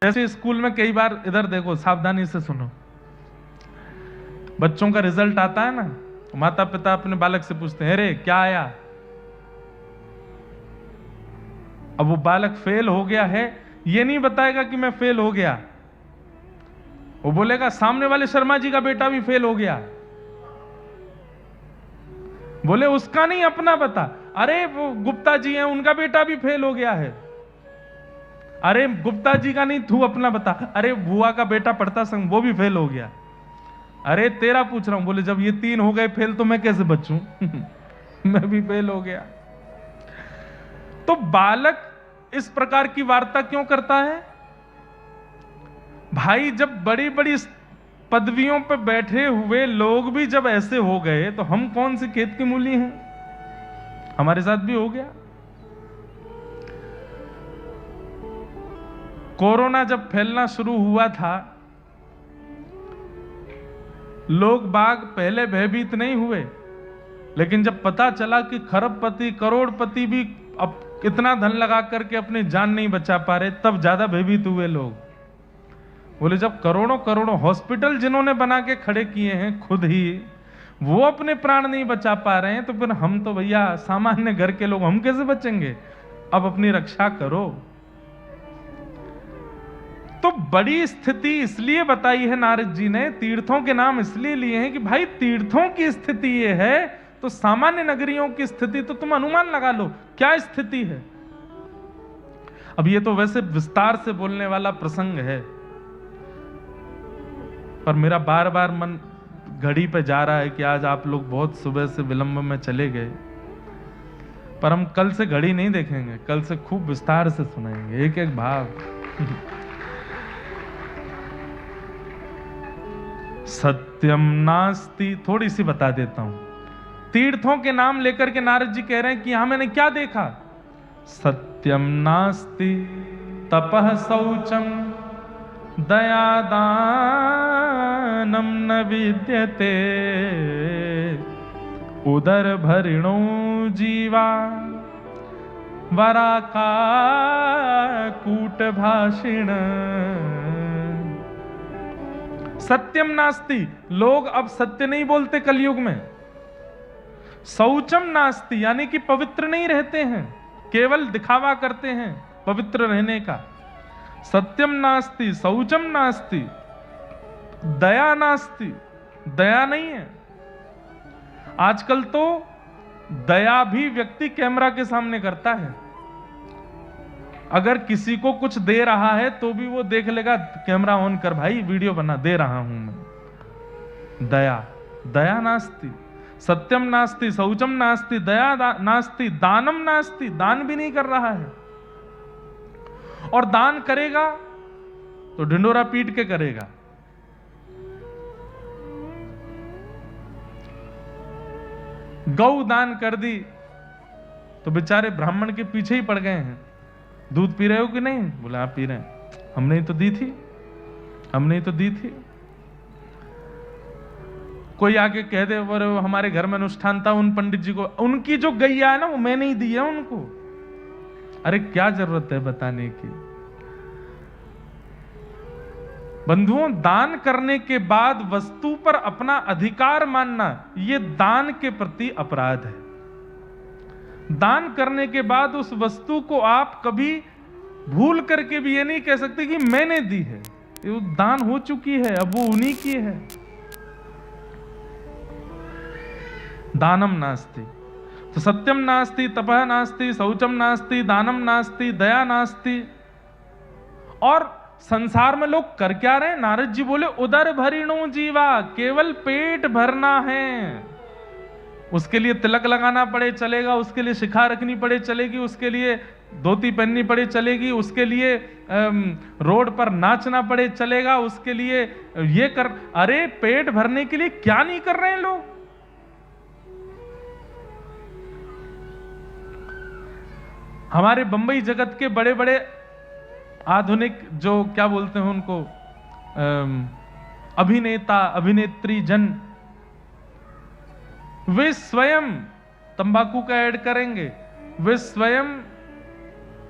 जैसे स्कूल में कई बार, इधर देखो सावधानी से सुनो, बच्चों का रिजल्ट आता है ना, माता पिता अपने बालक से पूछते हैं अरे क्या आया। अब वो बालक फेल हो गया है, ये नहीं बताएगा कि मैं फेल हो गया, वो बोलेगा सामने वाले शर्मा जी का बेटा भी फेल हो गया। बोले उसका नहीं अपना बता, अरे वो गुप्ता जी हैं उनका बेटा भी फेल हो गया है। अरे गुप्ता जी का नहीं, तू अपना बता, अरे बुआ का बेटा पढ़ता संग वो भी फेल हो गया। अरे तेरा पूछ रहा हूं। बोले जब ये 3 हो गए फेल तो मैं कैसे बचूं मैं भी फेल हो गया। तो बालक इस प्रकार की वार्ता क्यों करता है भाई? जब बड़ी बड़ी पदवियों पर बैठे हुए लोग भी जब ऐसे हो गए तो हम कौन सी खेत की मूली हैं? हमारे साथ भी हो गया। कोरोना जब फैलना शुरू हुआ था, लोग बाग पहले भयभीत नहीं हुए, लेकिन जब पता चला कि खरबपति करोड़पति भी अब इतना धन लगा करके अपनी जान नहीं बचा पा रहे, तब ज्यादा भयभीत हुए लोग। बोले जब करोड़ों करोड़ों हॉस्पिटल जिन्होंने बना के खड़े किए हैं खुद ही, वो अपने प्राण नहीं बचा पा रहे हैं, तो फिर हम तो भैया सामान्य घर के लोग, हम कैसे बचेंगे? अब अपनी रक्षा करो। तो बड़ी स्थिति इसलिए बताई है नारद जी ने, तीर्थों के नाम इसलिए लिए हैं कि भाई तीर्थों की स्थिति ये है, तो सामान्य नगरियों की स्थिति तो तुम अनुमान लगा लो क्या स्थिति है। अब ये तो वैसे विस्तार से बोलने वाला प्रसंग है, पर मेरा बार बार मन घड़ी पे जा रहा है कि आज आप लोग बहुत सुबह से विलंब में चले गए, पर हम कल से घड़ी नहीं देखेंगे, कल से खूब विस्तार से सुनाएंगे एक एक भाव। सत्यम नास्ति, थोड़ी सी बता देता हूं। तीर्थों के नाम लेकर के नारद जी कह रहे हैं कि यहां मैंने क्या देखा? सत्यम नास्ति तपः शौचम दयादानम न विद्यते उदर भरिणो जीवा वराका कूट भाषिण। सत्यम नास्ति, लोग अब सत्य नहीं बोलते कलयुग में। शौचम नास्ति, यानी कि पवित्र नहीं रहते हैं, केवल दिखावा करते हैं पवित्र रहने का। सत्यम नास्ति, शौचम नास्ति, दया नास्ति, दया नहीं है। आजकल तो दया भी व्यक्ति कैमरा के सामने करता है। अगर किसी को कुछ दे रहा है तो भी वो देख लेगा, कैमरा ऑन कर भाई, वीडियो बना, दे रहा हूं मैं। दया, दया नास्ति, सत्यम नास्ति, शौचम नास्ति, दया नास्ति, दानम नास्ति, दान भी नहीं कर रहा है। और दान करेगा तो ढिंडोरा पीट के करेगा। गौ दान कर दी तो बेचारे ब्राह्मण के पीछे ही पड़ गए हैं, दूध पी रहे हो कि नहीं? बोले आप पी रहे हैं। हमने ही तो दी थी, हमने ही तो दी थी। कोई आके कह दे वो हमारे घर में अनुष्ठान था, उन पंडित जी को, उनकी जो गैया है ना वो मैंने ही दी है उनको। अरे क्या जरूरत है बताने की? बंधुओं, दान करने के बाद वस्तु पर अपना अधिकार मानना, यह दान के प्रति अपराध है। दान करने के बाद उस वस्तु को आप कभी भूल करके भी ये नहीं कह सकते कि मैंने दी है, ये दान हो चुकी है, अब वो उन्हीं की है। दानम नास्ति, तो सत्यम नास्ति, तपः नास्ति, शौचम नास्ति, दानम नास्ति, दया नास्ति। और संसार में लोग कर क्या रहे हैं? नारद जी बोले उदर भरिणो जीवा, केवल पेट भरना है। उसके लिए तिलक लगाना पड़े चलेगा, उसके लिए शिखा रखनी पड़े चलेगी, उसके लिए धोती पहननी पड़े चलेगी, उसके लिए रोड पर नाचना पड़े चलेगा, उसके लिए ये कर। अरे पेट भरने के लिए क्या नहीं कर रहे हैं लोग? हमारे बंबई जगत के बड़े बड़े आधुनिक जो क्या बोलते हैं उनको, अभिनेता अभिनेत्री जन, वे स्वयं तंबाकू का ऐड करेंगे, वे स्वयं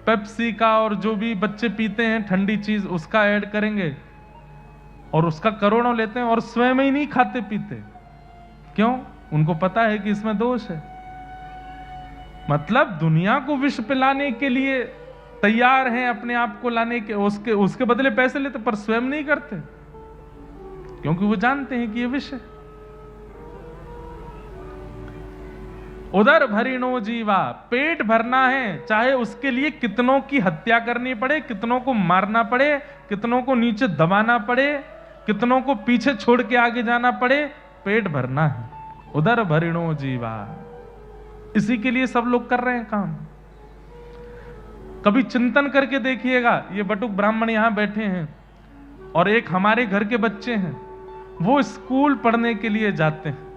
पेप्सी का और जो भी बच्चे पीते हैं ठंडी चीज उसका ऐड करेंगे और उसका करोड़ों लेते हैं और स्वयं ही नहीं खाते पीते। क्यों? उनको पता है कि इसमें दोष है। मतलब दुनिया को विष पिलाने के लिए तैयार हैं, अपने आप को लाने के, उसके बदले पैसे लेते, पर स्वयं नहीं करते क्योंकि वो जानते हैं कि ये विष है। उदर भरिणो जीवा, पेट भरना है, चाहे उसके लिए कितनों की हत्या करनी पड़े, कितनों को मारना पड़े, कितनों को नीचे दबाना पड़े, कितनों को पीछे छोड़ के आगे जाना पड़े, पेट भरना है। उदर भरिणो जीवा, इसी के लिए सब लोग कर रहे हैं काम। कभी चिंतन करके देखिएगा, ये बटुक ब्राह्मण यहां बैठे हैं और एक हमारे घर के बच्चे हैं, वो स्कूल पढ़ने के लिए जाते हैं।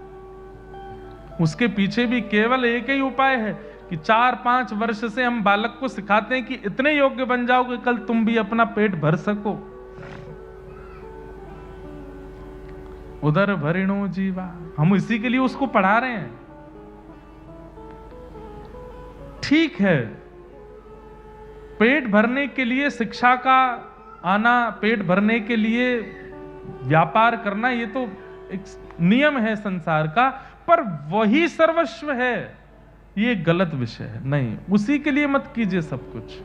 उसके पीछे भी केवल एक ही उपाय है कि 4-5 वर्ष से हम बालक को सिखाते हैं कि इतने योग्य बन जाओ कि कल तुम भी अपना पेट भर सको। उदर भरिणो जीवा, हम इसी के लिए उसको पढ़ा रहे हैं। ठीक है, पेट भरने के लिए शिक्षा का आना, पेट भरने के लिए व्यापार करना, ये तो एक नियम है संसार का, पर वही सर्वस्व है, ये गलत विषय है। नहीं, उसी के लिए मत कीजिए सब कुछ।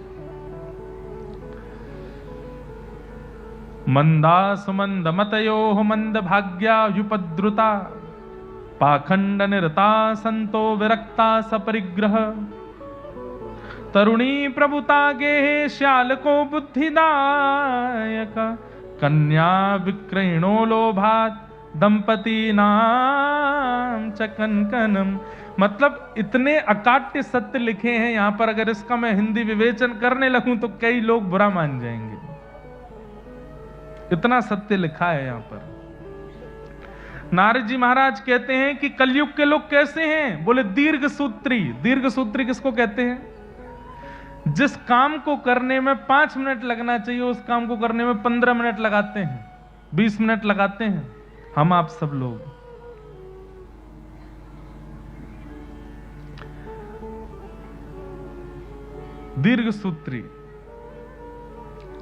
मंदा सुमंद मतयो मंद भाग्या युपद्रुता, पाखंड निरता संतो विरक्ता सपरिग्रह, तरुणी प्रभुता गे श्याल को बुद्धिदायक, कन्या विक्रयणो लोभात दंपति नाम चकनकनम। मतलब इतने अकाट्य सत्य लिखे हैं यहां पर, अगर इसका मैं हिंदी विवेचन करने लगूं तो कई लोग बुरा मान जाएंगे। इतना सत्य लिखा है यहां पर। नारद जी महाराज कहते हैं कि कलयुग के लोग कैसे हैं? बोले दीर्घ सूत्री। दीर्घ सूत्री किसको कहते हैं? जिस काम को करने में 5 मिनट लगना चाहिए, उस काम को करने में 15 मिनट लगाते हैं, 20 मिनट लगाते हैं हम आप सब लोग। दीर्घ सूत्री,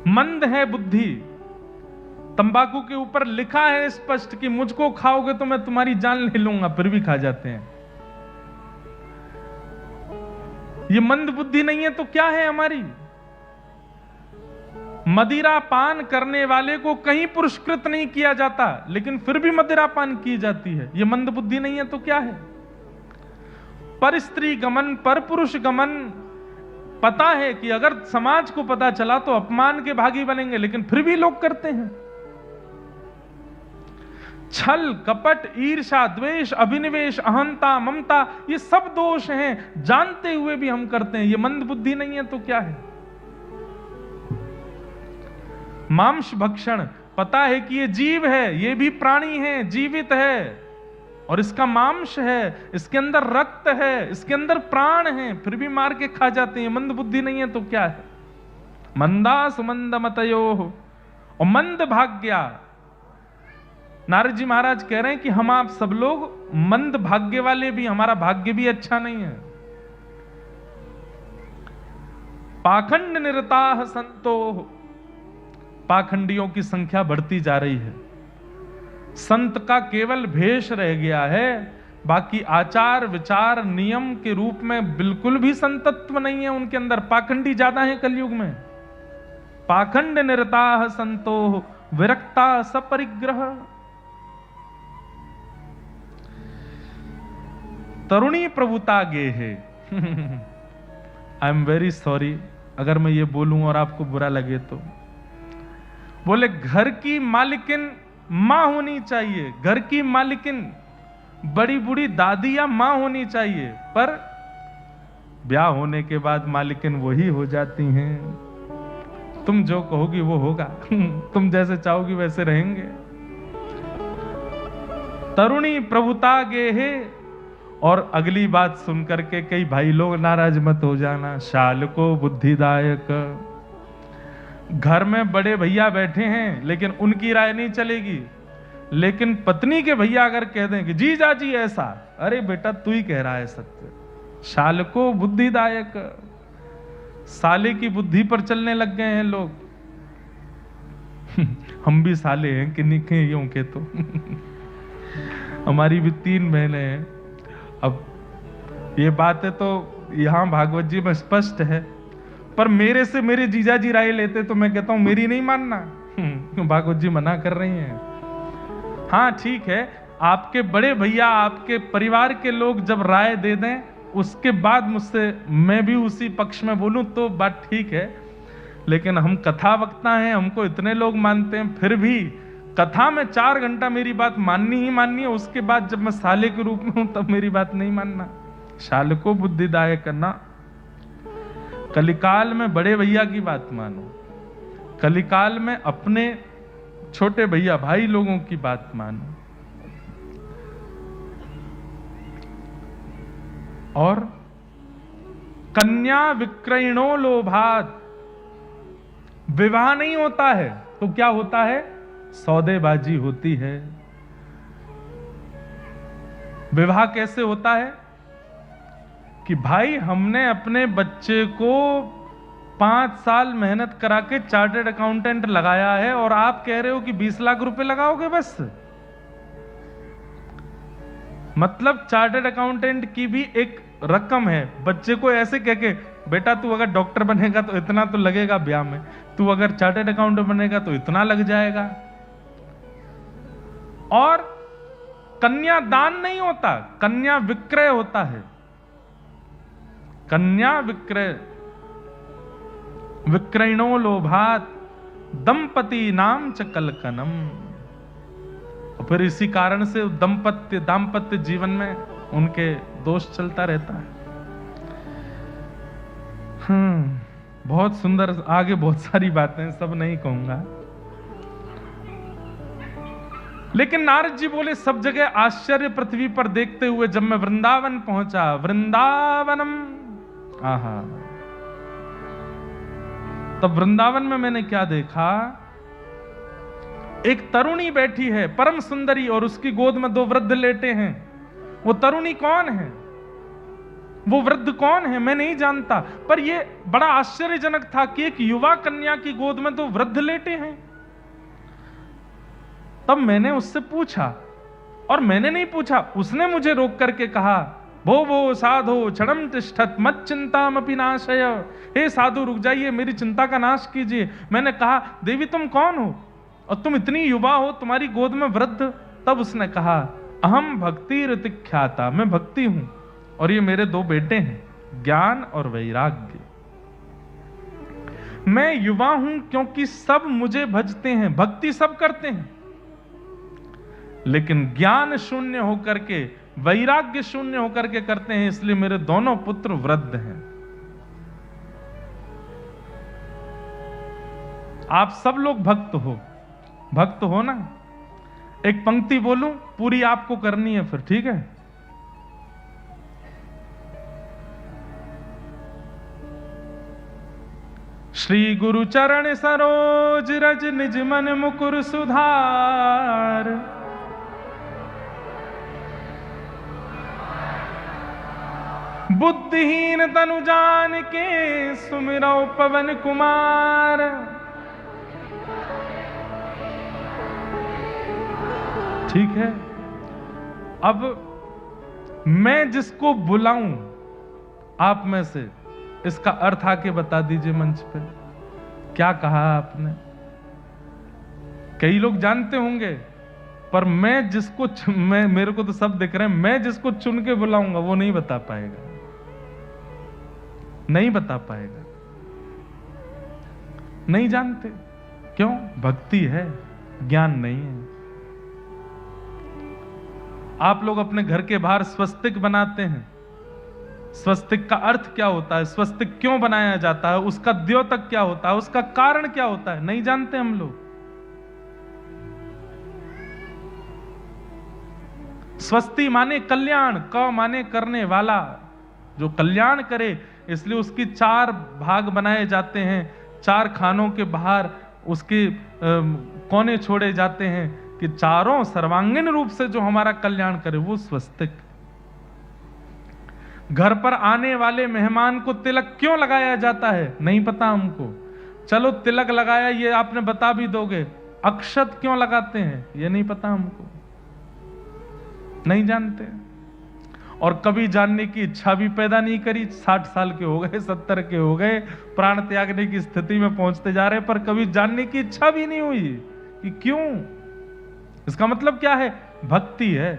मंद है बुद्धि। तंबाकू के ऊपर लिखा है स्पष्ट कि मुझको खाओगे तो मैं तुम्हारी जान ले लूंगा, फिर भी खा जाते हैं। ये मंद बुद्धि नहीं है तो क्या है हमारी? मदिरा पान करने वाले को कहीं पुरस्कृत नहीं किया जाता, लेकिन फिर भी मदिरा पान की जाती है। ये मंद बुद्धि नहीं है तो क्या है? पर स्त्री गमन, पर पुरुष गमन, पता है कि अगर समाज को पता चला तो अपमान के भागी बनेंगे, लेकिन फिर भी लोग करते हैं। छल, कपट, ईर्ष्या, द्वेष, अभिनिवेश, अहंता, ममता, ये सब दोष हैं, जानते हुए भी हम करते हैं। ये मंद बुद्धि नहीं है तो क्या है? मांस भक्षण, पता है कि ये जीव है, ये भी प्राणी है, जीवित है, और इसका मांस है, इसके अंदर रक्त है, इसके अंदर प्राण है, फिर भी मार के खा जाते हैं। मंद बुद्धि नहीं है तो क्या है? मंदा सुमंद मतयो और मंद भाग्या। नारद जी महाराज कह रहे हैं कि हम आप सब लोग मंद भाग्य वाले भी, हमारा भाग्य भी अच्छा नहीं है। पाखंड निरता संतो, पाखंडियों की संख्या बढ़ती जा रही है। संत का केवल भेष रह गया है, बाकी आचार विचार नियम के रूप में बिल्कुल भी संतत्व नहीं है उनके अंदर। पाखंडी ज्यादा है कलयुग में। पाखंड निरता संतो विरक्ता सपरिग्रह। तरुणी प्रभुता गे है। आई एम वेरी सॉरी अगर मैं ये बोलूं और आपको बुरा लगे तो। बोले घर की मालिकिन मां होनी चाहिए, घर की मालिकिन बड़ी बूढ़ी दादी या मां होनी चाहिए, पर ब्याह होने के बाद मालिकिन वही हो जाती हैं। तुम जो कहोगी वो होगा, तुम जैसे चाहोगी वैसे रहेंगे। तरुणी प्रभुता गे है। और अगली बात सुनकर के कई भाई लोग नाराज मत हो जाना। शाल को बुद्धिदायक, घर में बड़े भैया बैठे हैं लेकिन उनकी राय नहीं चलेगी, लेकिन पत्नी के भैया अगर कह दें कि जी जाजी ऐसा, अरे बेटा तू ही कह रहा है सत्य। शाल को बुद्धिदायक, साले की बुद्धि पर चलने लग गए हैं लोग। हम भी साले हैं किन्हीं के यूं के तो। हमारी भी 3 बहनें हैं। अब ये बातें तो यहां भागवत जी में स्पष्ट है, पर मेरे से मेरे जीजा जी राय लेते तो मैं कहता हूं मेरी नहीं मानना। भागवत जी मना कर रही हैं। हाँ ठीक है, आपके बड़े भैया आपके परिवार के लोग जब राय दे दें उसके बाद मुझसे मैं भी उसी पक्ष में बोलूं तो बात ठीक है, लेकिन हम कथा वक्ता हैं, हमको इतने लोग मानते हैं, फिर भी कथा में 4 घंटा मेरी बात माननी ही माननी है। उसके बाद जब मैं साले के रूप में हूं तब मेरी बात नहीं मानना। शाल को बुद्धिदायक करना। कलिकाल में बड़े भैया की बात मानो, कलिकाल में अपने छोटे भैया भाई लोगों की बात मानो। और कन्या विक्रयणो लोभात, विवाह नहीं होता है तो क्या होता है? सौदेबाजी होती है। विवाह कैसे होता है कि भाई हमने अपने बच्चे को 5 साल मेहनत करा के चार्टर्ड अकाउंटेंट लगाया है और आप कह रहे हो कि 20 लाख रुपए लगाओगे बस। मतलब चार्टर्ड अकाउंटेंट की भी एक रकम है। बच्चे को ऐसे कह के बेटा तू अगर डॉक्टर बनेगा तो इतना तो लगेगा ब्याह में, तू अगर चार्टर्ड अकाउंटेंट बनेगा तो इतना लग जाएगा। और कन्या दान नहीं होता, कन्या विक्रय होता है। कन्या विक्रय, विक्रयणो लोभात दंपति नाम च कलकनम। फिर इसी कारण से दाम्पत्य जीवन में उनके दोष चलता रहता है। बहुत सुंदर, आगे बहुत सारी बातें, सब नहीं कहूंगा। लेकिन नारद जी बोले सब जगह आश्चर्य पृथ्वी पर देखते हुए जब मैं वृंदावन पहुंचा, वृंदावनम, आहा, तब वृंदावन में मैंने क्या देखा? एक तरुणी बैठी है परम सुंदरी और उसकी गोद में 2 वृद्ध लेटे हैं। वो तरुणी कौन है, वो वृद्ध कौन है, मैं नहीं जानता, पर यह बड़ा आश्चर्यजनक था कि एक युवा कन्या की गोद में 2 वृद्ध लेटे हैं। तब मैंने उससे पूछा, और मैंने नहीं पूछा, उसने मुझे रोक करके कहा, भो भो साधो क्षणम तिष्ठत मत चिंतामपि नाशय। हे साधु रुक जाइए, मेरी चिंता का नाश कीजिए। मैंने कहा देवी तुम कौन हो और तुम इतनी युवा हो, तुम्हारी गोद में वृद्ध? तब उसने कहा अहम भक्ति ऋतिख्याता, मैं भक्ति हूं और ये मेरे 2 बेटे हैं, ज्ञान और वैराग्य। मैं युवा हूं क्योंकि सब मुझे भजते हैं, भक्ति सब करते हैं, लेकिन ज्ञान शून्य होकर के, वैराग्य शून्य होकर के करते हैं, इसलिए मेरे दोनों पुत्र वृद्ध हैं। आप सब लोग भक्त हो, भक्त हो ना? एक पंक्ति बोलूं, पूरी आपको करनी है फिर, ठीक है? श्री गुरु चरण सरोज रज निज मन मुकुर सुधार। बुद्धिहीन तनु जान के सुमिरौ पवन कुमार। ठीक है, अब मैं जिसको बुलाऊं आप में से, इसका अर्थ आके बता दीजिए मंच पे। क्या कहा आपने? कई लोग जानते होंगे, पर मैं जिसको मेरे को तो सब दिख रहे हैं, मैं जिसको चुन के बुलाऊंगा वो नहीं बता पाएगा, नहीं बता पाएगा। नहीं जानते क्यों? भक्ति है, ज्ञान नहीं है। आप लोग अपने घर के बाहर स्वस्तिक बनाते हैं। स्वस्तिक का अर्थ क्या होता है, स्वस्तिक क्यों बनाया जाता है, उसका द्योतक क्या होता है, उसका कारण क्या होता है, नहीं जानते हम लोग। स्वस्ति माने कल्याण, क माने करने वाला, जो कल्याण करे, इसलिए उसकी 4 भाग बनाए जाते हैं। 4 खानों के बाहर उसके कोने छोड़े जाते हैं कि चारों सर्वांगीण रूप से जो हमारा कल्याण करे, वो स्वस्तिक। घर पर आने वाले मेहमान को तिलक क्यों लगाया जाता है? नहीं पता हमको। चलो तिलक लगाया ये आपने बता भी दोगे। अक्षत क्यों लगाते हैं? ये नहीं पता हमको, नहीं जानते। और कभी जानने की इच्छा भी पैदा नहीं करी। 60 साल के हो गए, 70 के हो गए, प्राण त्यागने की स्थिति में पहुंचते जा रहे, पर कभी जानने की इच्छा भी नहीं हुई कि क्यों। इसका मतलब क्या है? भक्ति है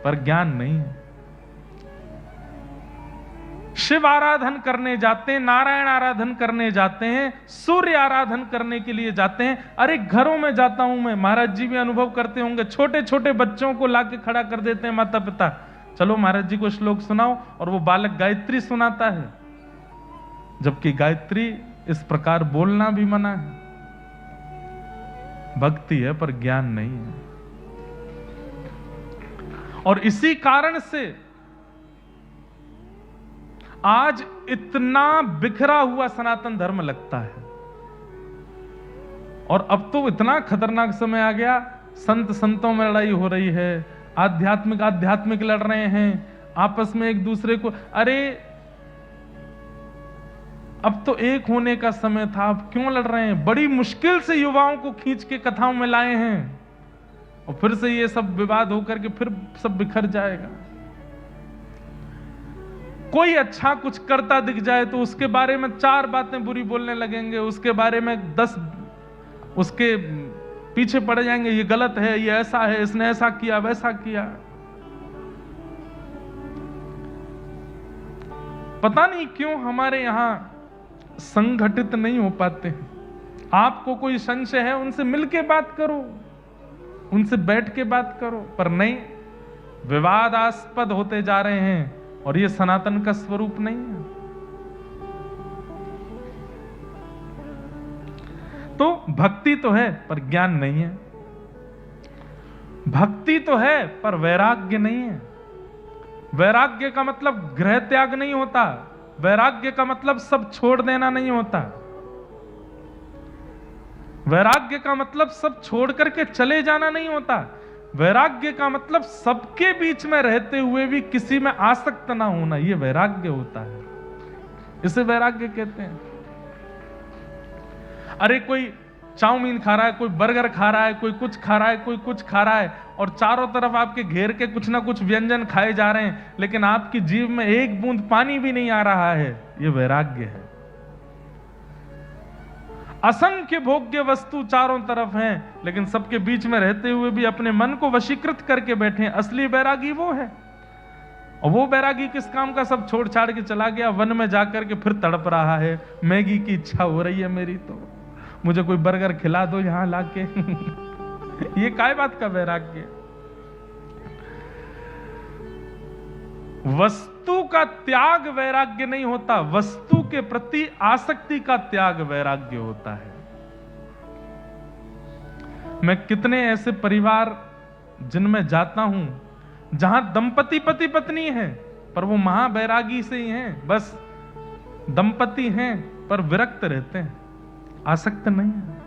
पर ज्ञान नहीं है। शिव आराधन करने जाते हैं, नारायण आराधन करने जाते हैं, सूर्य आराधन करने के लिए जाते हैं। अरे घरों में जाता हूं मैं, महाराज जी भी अनुभव करते होंगे, छोटे छोटे बच्चों को लाके खड़ा कर देते हैं माता पिता, चलो महाराज जी को श्लोक सुनाओ, और वो बालक गायत्री सुनाता है, जबकि गायत्री इस प्रकार बोलना भी मना है। भक्ति है पर ज्ञान नहीं है। और इसी कारण से आज इतना बिखरा हुआ सनातन धर्म लगता है। और अब तो इतना खतरनाक समय आ गया, संत संतों में लड़ाई हो रही है, आध्यात्मिक लड़ रहे हैं आपस में एक दूसरे को। अरे अब तो एक होने का समय था, अब क्यों लड़ रहे हैं? बड़ी मुश्किल से युवाओं को खींच के कथाओं में लाए हैं, और फिर से ये सब विवाद होकर के फिर सब बिखर जाएगा। कोई अच्छा कुछ करता दिख जाए तो उसके बारे में 4 बातें बुरी बोलने लगेंगे, उसके बारे में 10 उसके पीछे पड़ जाएंगे, ये गलत है, ये ऐसा है, इसने ऐसा किया, वैसा किया। पता नहीं क्यों हमारे यहां संगठित नहीं हो पाते हैं। आपको कोई संशय है, उनसे मिलके बात करो, उनसे बैठ के बात करो, पर नहीं, विवादास्पद होते जा रहे हैं, और ये सनातन का स्वरूप नहीं है। तो भक्ति तो है पर ज्ञान नहीं है, भक्ति तो है पर वैराग्य नहीं है। वैराग्य का मतलब गृह त्याग नहीं होता, वैराग्य का मतलब सब छोड़ देना नहीं होता, वैराग्य का मतलब सब छोड़ करके चले जाना नहीं होता। वैराग्य का मतलब सबके बीच में रहते हुए भी किसी में आसक्त ना होना, यह वैराग्य होता है, इसे वैराग्य कहते हैं। अरे कोई चाउमीन खा रहा है, कोई बर्गर खा रहा है, कोई कुछ खा रहा है, कोई कुछ खा रहा है, और चारों तरफ आपके घेर के कुछ ना कुछ व्यंजन खाए जा रहे हैं, लेकिन आपकी जीभ में एक बूंद पानी भी नहीं आ रहा है, यह वैराग्य है। असंख्य भोग्य वस्तु चारों तरफ हैं, लेकिन सबके बीच में रहते हुए भी अपने मन को वशीकृत करके बैठे हैं, असली बैरागी वो है। और वो बैरागी किस काम का? सब छोड़ छाड़ के चला गया, वन में जाकर के फिर तड़प रहा है, मैगी की इच्छा हो रही है मेरी, तो मुझे कोई बर्गर खिला दो यहां लाके। ये काय बात का वैराग्य? वस्तु का त्याग वैराग्य नहीं होता, वस्तु के प्रति आसक्ति का त्याग वैराग्य होता है। मैं कितने ऐसे परिवार जिनमें जाता हूं जहां दंपति पति पत्नी है, पर वो महावैरागी से ही हैं, बस दंपति हैं पर विरक्त रहते हैं, आसक्त नहीं है।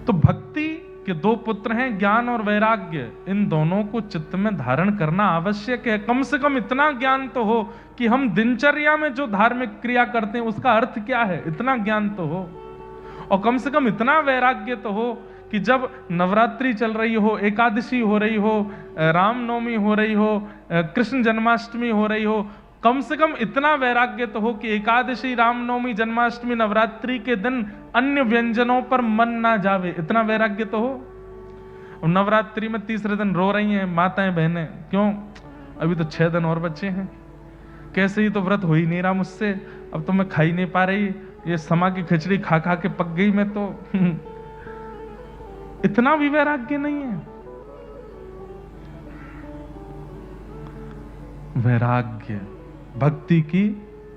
तो भक्ति के 2 पुत्र हैं, ज्ञान और वैराग्य, इन दोनों को चित्त में धारण करना आवश्यक है। कम से कम इतना ज्ञान तो हो कि हम दिनचर्या में जो धार्मिक क्रिया करते हैं उसका अर्थ क्या है, इतना ज्ञान तो हो। और कम से कम इतना वैराग्य तो हो कि जब नवरात्रि चल रही हो, एकादशी हो रही हो, रामनवमी हो रही हो, कृष्ण जन्माष्टमी हो रही हो, कम से कम इतना वैराग्य तो हो कि एकादशी, रामनवमी, जन्माष्टमी, नवरात्रि के दिन अन्य व्यंजनों पर मन ना जावे, इतना वैराग्य तो हो। और नवरात्रि में तीसरे दिन रो रही हैं माताएं बहनें, क्यों? अभी तो 6 दिन और बचे हैं, कैसे ही तो व्रत हो ही नहीं रहा मुझसे, अब तो मैं खा ही नहीं पा रही, ये समा की खिचड़ी खा खा के पक गई मैं तो। इतना भी वैराग्य नहीं है। वैराग्य भक्ति की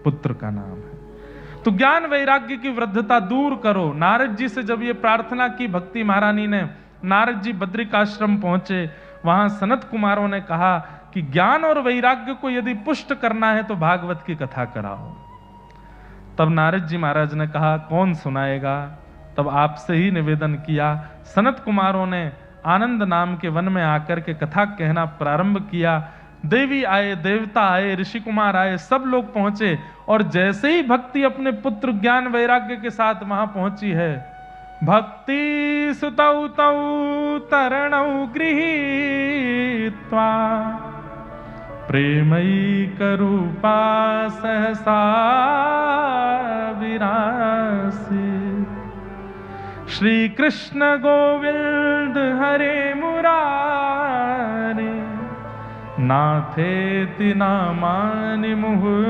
पुत्र का नाम है। तो ज्ञान वैराग्य की वृद्धता दूर करो। नारद जी से जब ये प्रार्थना की भक्ति महारानी ने, नारद जी बद्रिकाश्रम पहुंचे, वहां सनत कुमारों ने कहा कि ज्ञान और वैराग्य को यदि पुष्ट करना है तो भागवत की कथा कराओ। तब नारद जी महाराज ने कहा कौन सुनाएगा? तब आपसे ही निवेदन किया। सनत कुमारों ने आनंद नाम के वन में आकर के कथा कहना प्रारंभ किया। देवी आए, देवता आए, ऋषि कुमार आए, सब लोग पहुंचे। और जैसे ही भक्ति अपने पुत्र ज्ञान वैराग्य के साथ वहां पहुंची है, भक्ति सुतौ तौ तरणौ गृहीत्वा प्रेमैकरूपा सहसा विरासी। श्री कृष्ण गोविंद हरे मुरारे, नाथेति नामानि मुहुः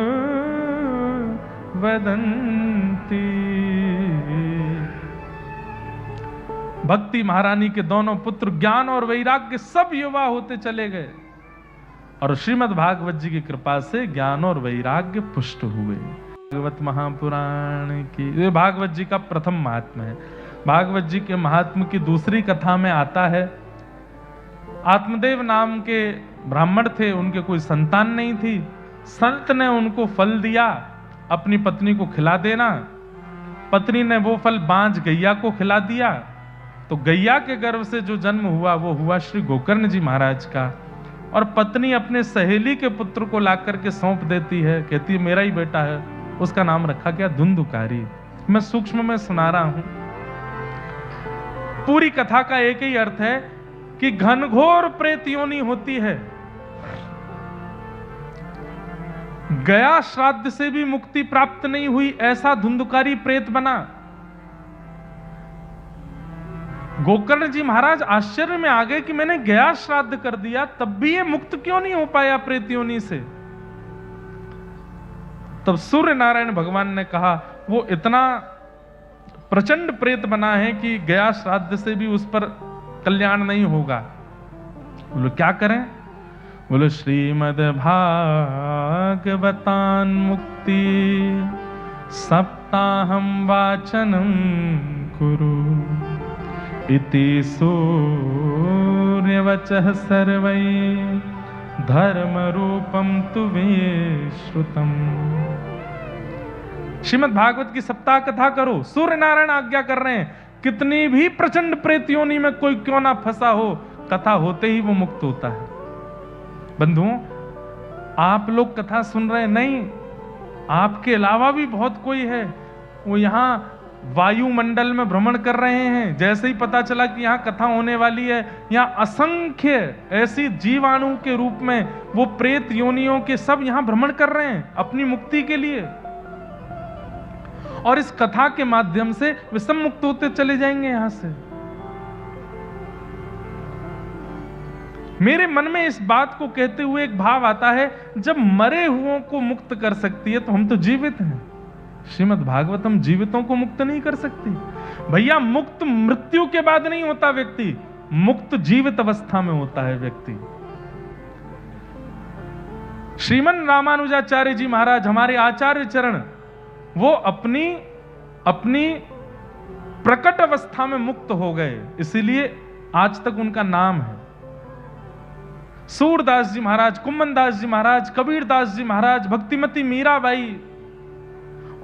वदन्ति। भक्ति महारानी के दोनों पुत्र ज्ञान और वैराग्य सब युवा होते चले गए, और श्रीमद् भागवत जी की कृपा से ज्ञान और वैराग्य पुष्ट हुए। भागवत महापुराण की, ये भागवत जी का प्रथम महात्म्य है। भागवत जी के महात्म्य की दूसरी कथा में आता है, आत्मदेव नाम के ब्राह्मण थे, उनके कोई संतान नहीं थी। संत ने उनको फल दिया, अपनी पत्नी को खिला देना। पत्नी ने वो फल बांझ गैया को खिला दिया, तो गैया के गर्भ से जो जन्म हुआ वो हुआ श्री गोकर्ण जी महाराज का। और पत्नी अपने सहेली के पुत्र को ला करके सौंप देती है, कहती है मेरा ही बेटा है। उसका नाम रखा गया धुंधुकारी। मैं सूक्ष्म में सुना रहा हूं। पूरी कथा का एक ही अर्थ है कि घनघोर प्रेत योनि होती है। गया श्राद्ध से भी मुक्ति प्राप्त नहीं हुई, ऐसा धुंधुकारी प्रेत बना। गोकर्ण जी महाराज आश्चर्य में आ गए कि मैंने गया श्राद्ध कर दिया, तब भी ये मुक्त क्यों नहीं हो पाया प्रेत योनि से। तब सूर्य नारायण भगवान ने कहा वो इतना प्रचंड प्रेत बना है कि गया श्राद्ध से भी उस पर कल्याण नहीं होगा। बोलो क्या करें? बोलो श्रीमद् भागवतान मुक्ति सप्ताहम वाचनम कुरु इति सूर्यवचः सर्वै धर्म रूपम तुवे श्रुतम। श्रीमद् भागवत की सप्ताह कथा करो। सूर्य नारायण आज्ञा कर रहे हैं, कितनी भी प्रचंड प्रेत योनि में कोई क्यों ना फंसा हो, कथा होते ही वो मुक्त होता है। बंधुओं, आप लोग कथा सुन रहे नहीं, आपके अलावा भी बहुत कोई है, वो यहां वायुमंडल में भ्रमण कर रहे हैं। जैसे ही पता चला कि यहाँ कथा होने वाली है, यहाँ असंख्य ऐसी जीवाणु के रूप में वो प्रेत योनियों के सब यहाँ भ्रमण कर रहे हैं अपनी मुक्ति के लिए। और इस कथा के माध्यम से वे सब मुक्त होते चले जाएंगे यहां से। मेरे मन में इस बात को कहते हुए एक भाव आता है, जब मरे हुओं को मुक्त कर सकती है तो हम तो जीवित हैं। श्रीमद् भागवतम जीवितों को मुक्त नहीं कर सकती। भैया मुक्त मृत्यु के बाद नहीं होता व्यक्ति, मुक्त जीवित अवस्था में होता है व्यक्ति। श्रीमन रामानुजाचार्य जी महाराज, हमारे आचार्य चरण, वो अपनी प्रकट अवस्था में मुक्त हो गए, इसीलिए आज तक उनका नाम है। सूरदास जी महाराज, कुम्मन दास जी महाराज, कबीर दास जी महाराज, भक्तिमती मीराबाई,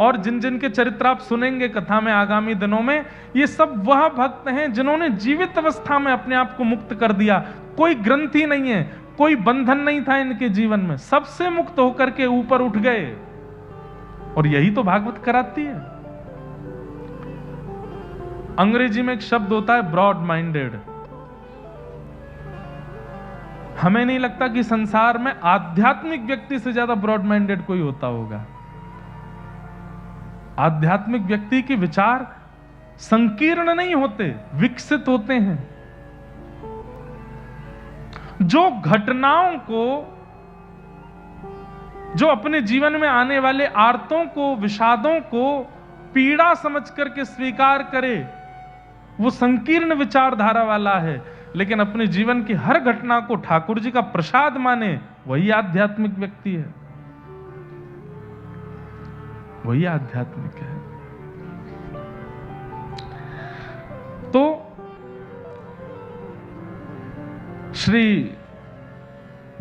और जिन जिन के चरित्र आप सुनेंगे कथा में आगामी दिनों में, ये सब वह भक्त हैं जिन्होंने जीवित अवस्था में अपने आप को मुक्त कर दिया। कोई ग्रंथि नहीं है, कोई बंधन नहीं था इनके जीवन में, सबसे मुक्त होकर के ऊपर उठ गए। और यही तो भागवत कराती है। अंग्रेजी में एक शब्द होता है ब्रॉड माइंडेड। हमें नहीं लगता कि संसार में आध्यात्मिक व्यक्ति से ज्यादा ब्रॉड माइंडेड कोई होता होगा। आध्यात्मिक व्यक्ति के विचार संकीर्ण नहीं होते, विकसित होते हैं। जो घटनाओं को, जो अपने जीवन में आने वाले आर्तों को, विषादों को पीड़ा समझ करके स्वीकार करे, वो संकीर्ण विचारधारा वाला है। लेकिन अपने जीवन की हर घटना को ठाकुर जी का प्रसाद माने, वही आध्यात्मिक व्यक्ति है, वही आध्यात्मिक है। तो श्री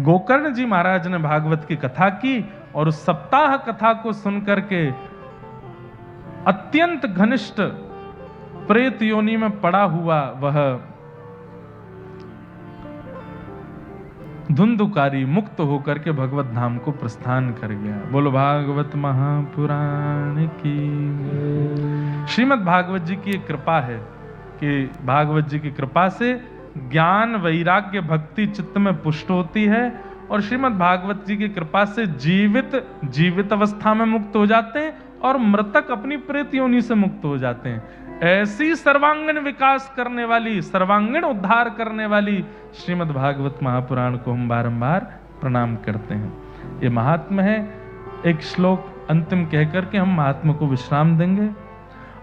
गोकर्ण जी महाराज ने भागवत की कथा की, और उस सप्ताह कथा को सुनकर के अत्यंत घनिष्ठ प्रेत योनि में पड़ा हुआ वह धुंधुकारी मुक्त होकर के भगवत धाम को प्रस्थान कर गया। बोलो भागवत महापुराण की। श्रीमद् भागवत जी की एक कृपा है कि भागवत जी की कृपा से ज्ञान वैराग्य भक्ति चित्त में पुष्ट होती है और श्रीमद् भागवत जी की कृपा से जीवित अवस्था में मुक्त हो जाते हैं और मृतक अपनी प्रेत योनि से मुक्त हो जाते हैं। ऐसी सर्वांगीण विकास करने वाली, सर्वांगीण उद्धार करने वाली श्रीमद् भागवत महापुराण को हम बारंबार प्रणाम करते हैं। ये महात्म है। एक श्लोक अंतिम कहकर के हम महात्मा को विश्राम देंगे।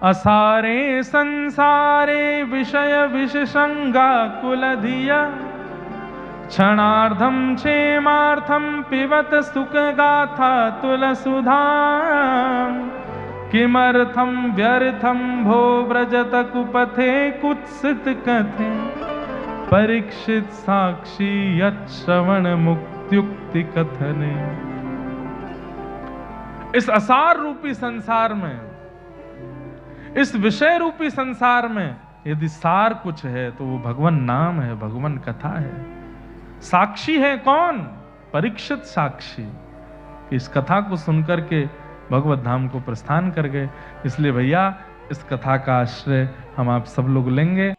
असारे संसारे विषय विषसंगा कुलधिया क्षणार्धम क्षेमार्थम पिबत सुख गाथा तुलसुधा किमर्थम व्यर्थम भो व्रजत कुपथे कुत्सित कथे परीक्षित साक्षी यश्रवण मुक्त्युक्ति कथने। इस असार रूपी संसार में, इस विषय रूपी संसार में यदि सार कुछ है तो वो भगवान नाम है, भगवान कथा है। साक्षी है कौन? परीक्षित साक्षी। इस कथा को सुनकर के भगवत धाम को प्रस्थान कर गए। इसलिए भैया इस कथा का आश्रय हम आप सब लोग लेंगे।